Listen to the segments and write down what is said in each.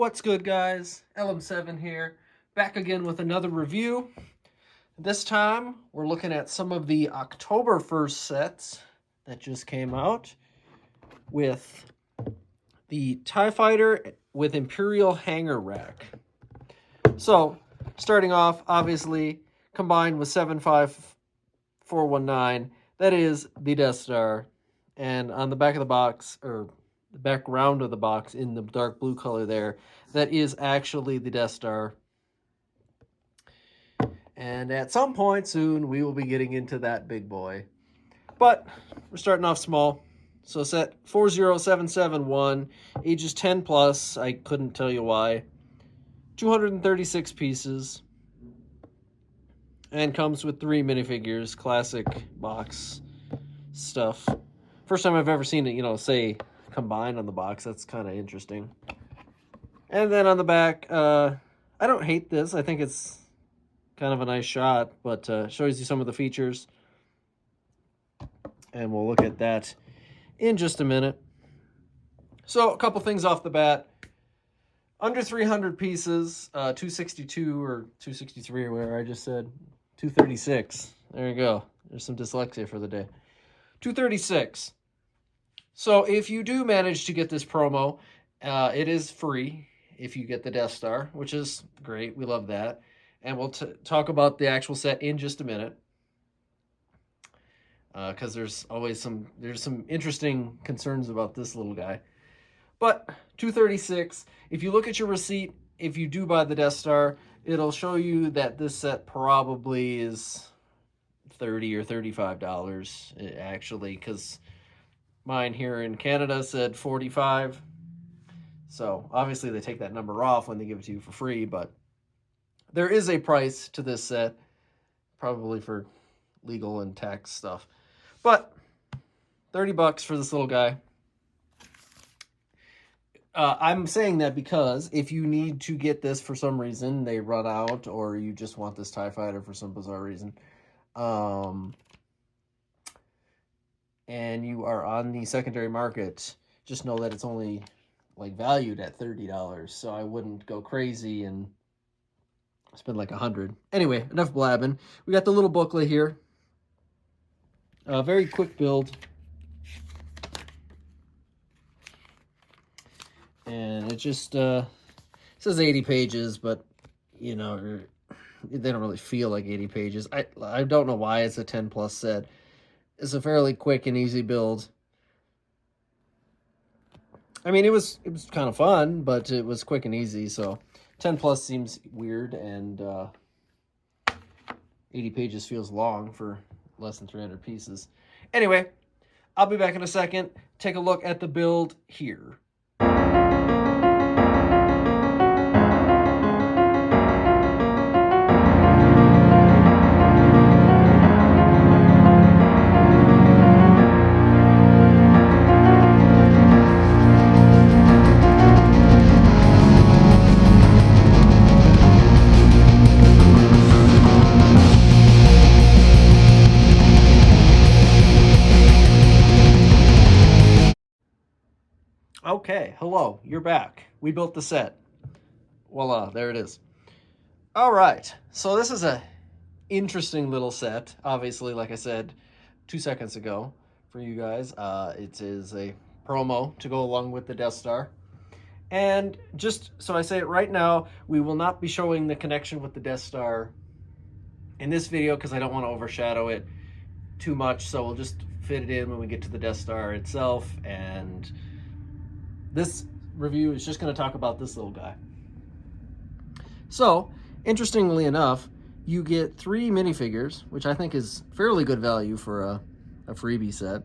What's good, guys? LM7 here, back again with another review. This time, we're looking at some of the October 1st sets that just came out with the TIE Fighter with Imperial Hangar Rack. So, starting off, obviously, combined with 75419, that is the Death Star. And on the back of the box, or the background of the box in the dark blue color there, that is actually the Death Star. And at some point soon, we will be getting into that big boy. But we're starting off small. So set 40771, ages 10 plus, I couldn't tell you why. 236 pieces. And comes with 3 minifigures, classic box stuff. First time I've ever seen it, say combined on the box. That's kind of interesting. And then on the back, I don't hate this. I think it's kind of a nice shot, but shows you some of the features. And we'll look at that in just a minute. So a couple things off the bat. Under 300 pieces, 262 or 263 or whatever I just said. 236. There you go. There's some dyslexia for the day. 236. So if you do manage to get this promo, it is free if you get the Death Star, which is great. We love that. And we'll talk about the actual set in just a minute. Because there's some interesting concerns about this little guy. But 236, if you look at your receipt, if you do buy the Death Star, it'll show you that this set probably is $30 or $35 actually, because mine here in Canada said $45. So obviously they take that number off when they give it to you for free, but there is a price to this set, probably for legal and tax stuff. But $30 for this little guy. I'm saying that because if you need to get this for some reason, they run out, or you just want this TIE Fighter for some bizarre reason, and you are on the secondary market, just know that it's only valued at $30. So I wouldn't go crazy and spend like $100. Anyway, enough blabbing. We got the little booklet here. Very quick build. And it just says 80 pages, but, they don't really feel like 80 pages. I don't know why it's a 10 plus set. It's a fairly quick and easy build. I mean, it was kind of fun, but it was quick and easy, so 10 plus seems weird, and 80 pages feels long for less than 300 pieces. Anyway, I'll be back in a second. Take a look at the build here. Okay, hello, you're back. We built the set. Voila, there it is. All right, so this is a interesting little set. Obviously, like I said 2 seconds ago for you guys, it is a promo to go along with the Death Star. And just so I say it right now, we will not be showing the connection with the Death Star in this video because I don't want to overshadow it too much. So we'll just fit it in when we get to the Death Star itself, and this review is just going to talk about this little guy. So, interestingly enough, you get 3 minifigures, which I think is fairly good value for a freebie set.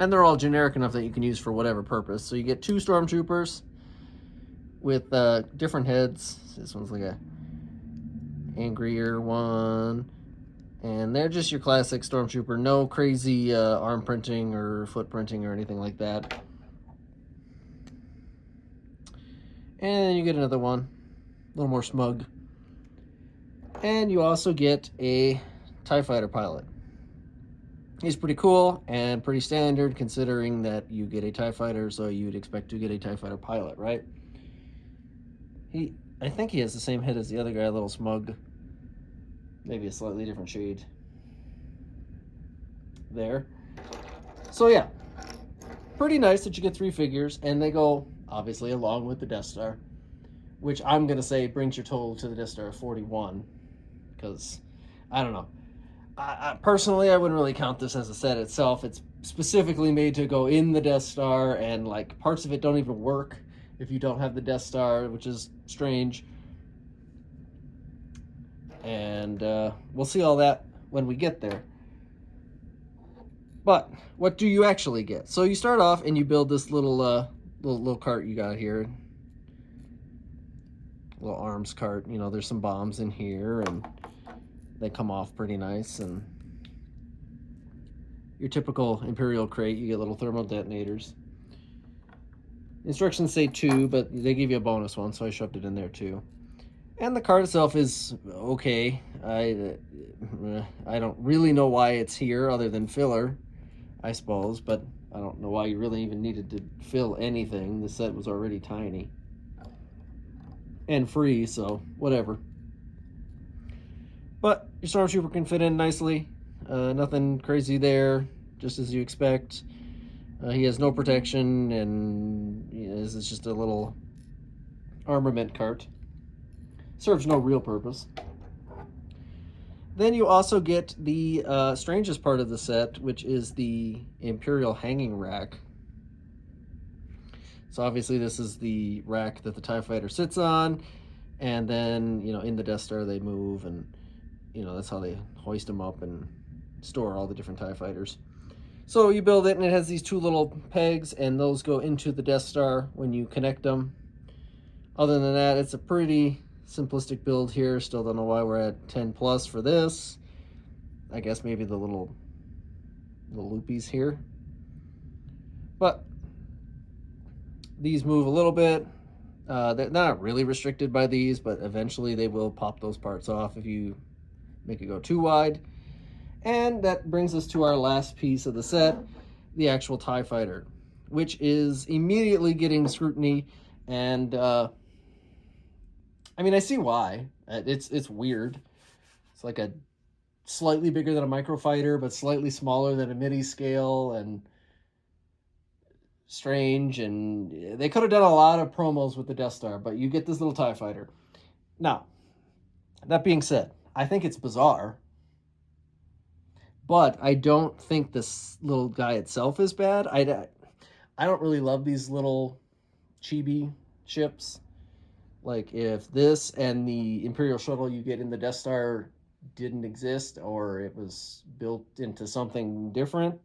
And they're all generic enough that you can use for whatever purpose. So you get 2 stormtroopers with different heads. This one's like a angrier one. And they're just your classic stormtrooper. No crazy arm printing or foot printing or anything like that. And you get another one, a little more smug. And you also get a TIE Fighter pilot. He's pretty cool and pretty standard considering that you get a TIE Fighter, so you'd expect to get a TIE Fighter pilot, right? I think he has the same head as the other guy, a little smug. Maybe a slightly different shade there. So yeah, pretty nice that you get 3 figures, and they go obviously along with the Death Star, which I'm gonna say brings your total to the Death Star 41, because I don't know. Personally, I wouldn't really count this as a set itself. It's specifically made to go in the Death Star, and like parts of it don't even work if you don't have the Death Star, which is strange. And we'll see all that when we get there. But what do you actually get? So you start off and you build this little cart you got here. Little arms cart. You know, there's some bombs in here, and they come off pretty nice. And your typical Imperial crate, you get little thermal detonators. Instructions say 2, but they give you a bonus one, so I shoved it in there too. And the card itself is okay. I don't really know why it's here other than filler, I suppose, but I don't know why you really even needed to fill anything. The set was already tiny and free, so whatever. But your Stormtrooper can fit in nicely. Nothing crazy there, just as you expect. He has no protection, and this is just a little armament cart. Serves no real purpose. Then you also get the strangest part of the set, which is the Imperial Hanging Rack. So obviously this is the rack that the TIE Fighter sits on, and then, you know, in the Death Star they move, and, you know, that's how they hoist them up and store all the different TIE Fighters. So you build it, and it has these 2 little pegs, and those go into the Death Star when you connect them. Other than that, it's a pretty simplistic build here. Still don't know why we're at 10 plus for this. I guess maybe the little loopies here. But these move a little bit. They're not really restricted by these, but eventually they will pop those parts off if you make it go too wide. And that brings us to our last piece of the set, the actual TIE Fighter, which is immediately getting scrutiny. And I mean, I see why. It's weird. It's like a slightly bigger than a microfighter, but slightly smaller than a midi scale, and strange. And they could have done a lot of promos with the Death Star, but you get this little TIE Fighter. Now, that being said, I think it's bizarre, but I don't think this little guy itself is bad. I don't really love these little chibi ships. Like, if this and the Imperial shuttle you get in the Death Star didn't exist, or it was built into something different,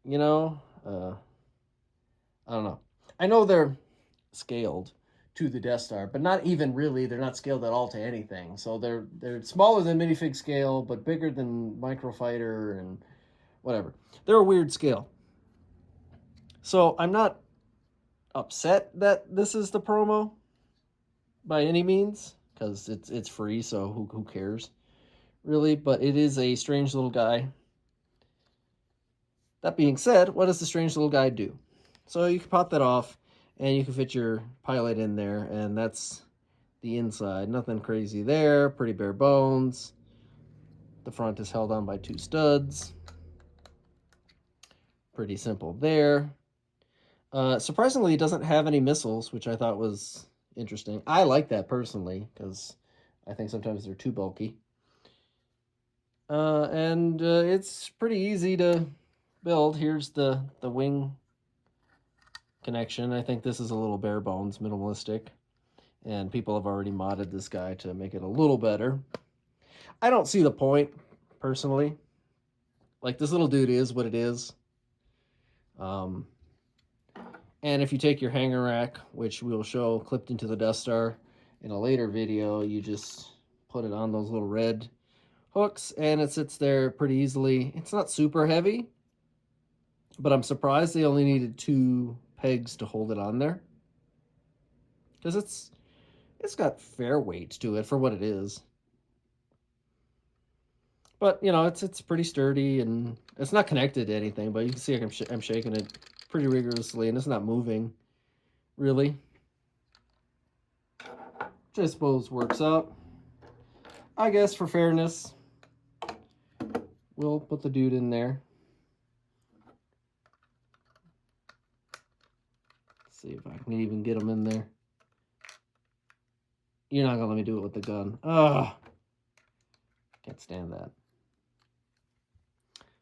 you know, I don't know. I know they're scaled to the Death Star, but not even really. They're not scaled at all to anything. So they're smaller than minifig scale, but bigger than microfighter and whatever. They're a weird scale. So I'm not upset that this is the promo by any means, because it's free, so who cares really. But it is a strange little guy. That being said, what does the strange little guy do? So you can pop that off, and you can fit your pilot in there, and that's the inside. Nothing crazy there, pretty bare bones. The front is held on by 2 studs. Pretty simple there. Surprisingly, it doesn't have any missiles, which I thought was interesting. I like that personally, because I think sometimes they're too bulky. And it's pretty easy to build. Here's the wing connection. I think this is a little bare bones, minimalistic, and people have already modded this guy to make it a little better. I don't see the point, personally. Like, this little dude is what it is. And if you take your hangar rack, which we'll show clipped into the Death Star in a later video, you just put it on those little red hooks, and it sits there pretty easily. It's not super heavy, but I'm surprised they only needed 2 pegs to hold it on there, because it's got fair weight to it for what it is. But, you know, it's pretty sturdy, and it's not connected to anything, but you can see I'm shaking it pretty rigorously, and it's not moving, really. which I suppose works out. I guess for fairness, we'll put the dude in there. Let's see if I can even get him in there. You're not gonna let me do it with the gun. Ugh. Can't stand that.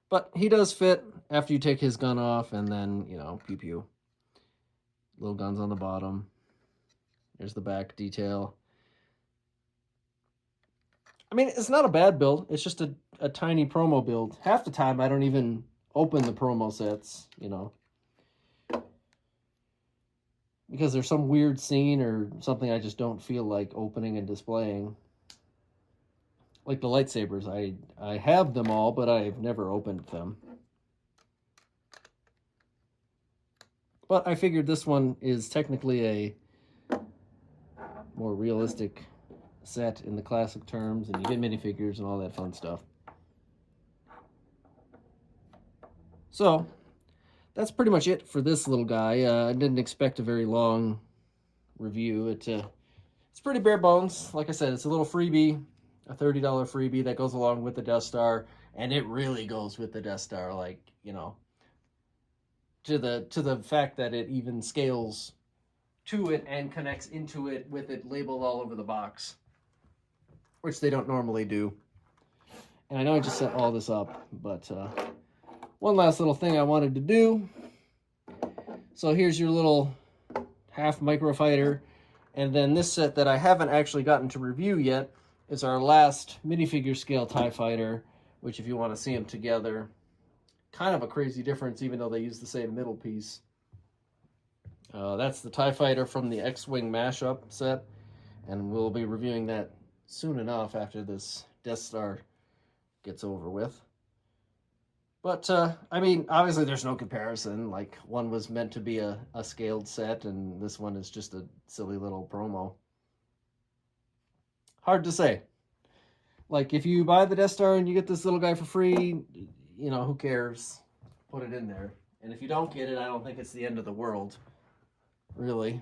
But he does fit after you take his gun off, and then, you know, pew pew. Little guns on the bottom. There's the back detail. I mean, it's not a bad build. It's just a tiny promo build. Half the time, I don't even open the promo sets, you know. Because there's some weird scene or something I just don't feel like opening and displaying. Like the lightsabers, I have them all, but I've never opened them. But I figured this one is technically a more realistic set in the classic terms, and you get minifigures and all that fun stuff. So, that's pretty much it for this little guy. I didn't expect a very long review. It's pretty bare bones. Like I said, it's a little freebie, a $30 freebie that goes along with the Death Star, and it really goes with the Death Star, like, you know, to the fact that it even scales to it and connects into it with it labeled all over the box, which they don't normally do. And I know I just set all this up, but one last little thing I wanted to do. So here's your little half microfighter, and then this set that I haven't actually gotten to review yet is our last minifigure scale TIE fighter, which, if you want to see them together, kind of a crazy difference, even though they use the same middle piece. That's the TIE fighter from the X-Wing mashup set, and we'll be reviewing that soon enough after this Death Star gets over with. But, I mean, obviously there's no comparison. Like, one was meant to be a scaled set, and this one is just a silly little promo. Hard to say. Like, if you buy the Death Star and you get this little guy for free, you know, who cares? Put it in there. And if you don't get it, I don't think it's the end of the world. Really.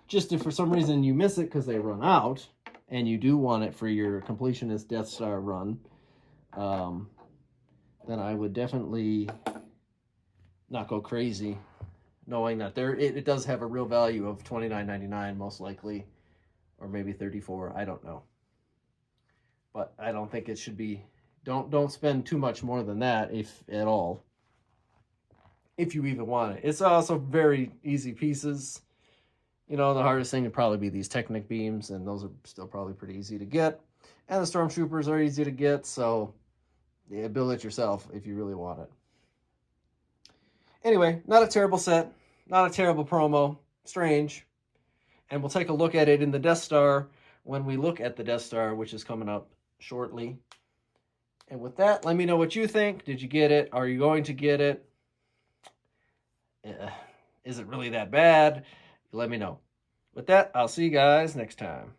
Just if for some reason you miss it because they run out, and you do want it for your completionist Death Star run, then I would definitely not go crazy, knowing that it does have a real value of $29.99 most likely, or maybe $34. I don't know, but I don't think it should be. Don't spend too much more than that, if at all, if you even want it. It's also very easy pieces. You know, the hardest thing would probably be these Technic beams, and those are still probably pretty easy to get. And the Stormtroopers are easy to get, so yeah, build it yourself if you really want it. Anyway, not a terrible set, not a terrible promo, strange. And we'll take a look at it in the Death Star when we look at the Death Star, which is coming up shortly. And with that, let me know what you think. Did you get it? Are you going to get it? Is it really that bad? Let me know. With that, I'll see you guys next time.